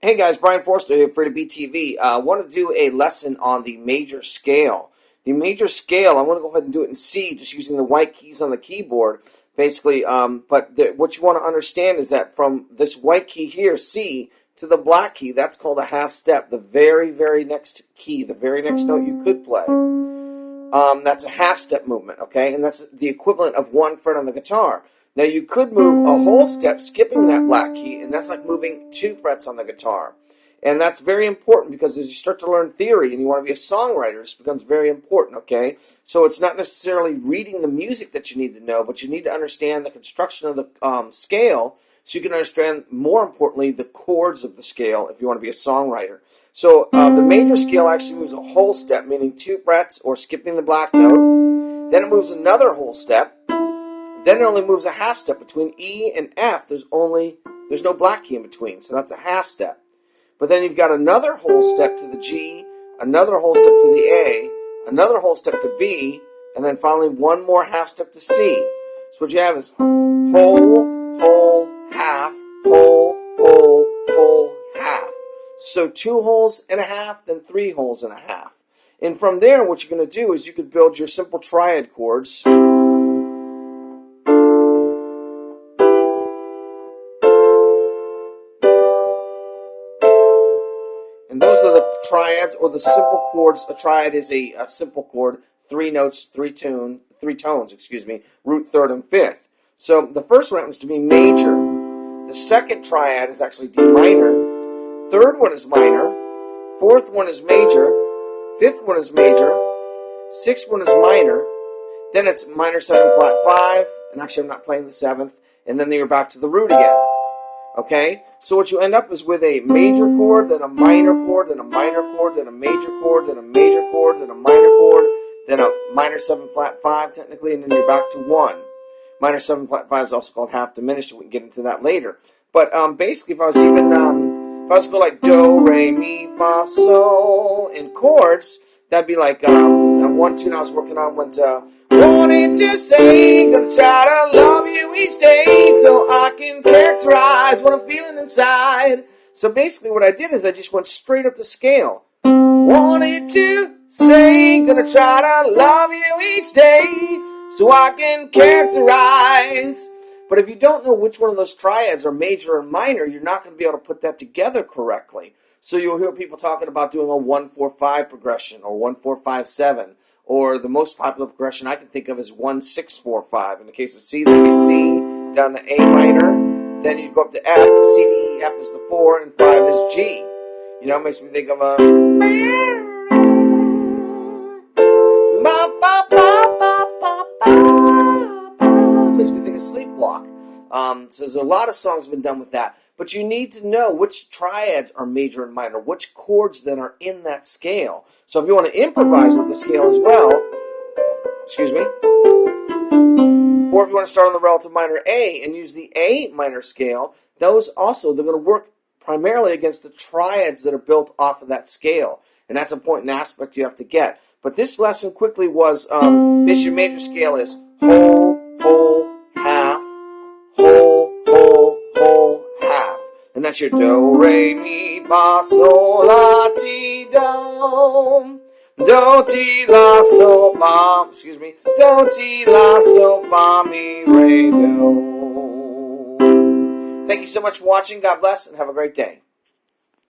Hey guys, Brian Forster here for To Be T.V. I want to do a lesson on the major scale. The major scale, I'm going to go ahead and do it in C, just using the white keys on the keyboard, basically. What you want to understand is that from this white key here, C, to the black key, that's called a half step. The very, very next key, the very next note you could play, that's a half step movement, okay? And that's the equivalent of 1 fret on the guitar. Now, you could move a whole step skipping that black key, and that's like moving 2 frets on the guitar. And that's very important because as you start to learn theory and you want to be a songwriter, this becomes very important, okay? So it's not necessarily reading the music that you need to know, but you need to understand the construction of the scale so you can understand, more importantly, the chords of the scale if you want to be a songwriter. So the major scale actually moves a whole step, meaning 2 frets or skipping the black note. Then it moves another whole step. Then it only moves a half step. Between E and F, there's no black key in between, so that's a half step. But then you've got another whole step to the G, another whole step to the A, another whole step to B, and then finally one more half step to C. So what you have is whole, half, whole, half. So 2 holes and a half, then 3 holes and a half. And from there, what you're going to do is you could build your simple triad chords. And those are the triads, or the simple chords. A triad is a simple chord, 3 notes, 3 tones, root, third, and fifth. So the first one happens to be major. The second triad is actually D minor. Third one is minor. Fourth one is major. Fifth one is major. Sixth one is minor. Then it's minor 7 flat 5. And actually I'm not playing the 7th. And then you're back to the root again. Okay, so what you end up is with a major chord, then a minor chord, then a minor chord, then a major chord, then a major chord, then a minor chord, then a minor 7 flat 5 technically, and then you're back to 1. Minor 7 flat 5 is also called half diminished, and we can get into that later. But basically, if I was to go like do, re, mi, fa, sol in chords, that'd be like one tune I was working on went wanted to say, gonna try to love you each day so I can characterize what I'm feeling inside. So basically what I did is I just went straight up the scale. Wanted to say, gonna try to love you each day so I can characterize. But if you don't know which one of those triads are major and minor, you're not going to be able to put that together correctly. So you'll hear people talking about doing a 1-4-5 progression or 1-4-5-7. Or the most popular progression I can think of is 1-6-4-5. In the case of C, there'd be C, down to A minor, then you'd go up to F, C, D, E, F is the 4, and 5 is G. You know, it makes me think of a... Makes me think of Sleep Walk. So there's a lot of songs been done with that. But you need to know which triads are major and minor, which chords then are in that scale. So if you want to improvise with the scale as well, or if you want to start on the relative minor A and use the A minor scale, those also, they're going to work primarily against the triads that are built off of that scale. And that's an important aspect you have to get. But this lesson quickly was, this your major scale is whole, half, whole, half. And that's your do, re, mi, fa, sol, la, ti, do. Do, ti, la, sol, fa, do, ti, la, sol, fa, mi, re, do. Thank you so much for watching. God bless and have a great day.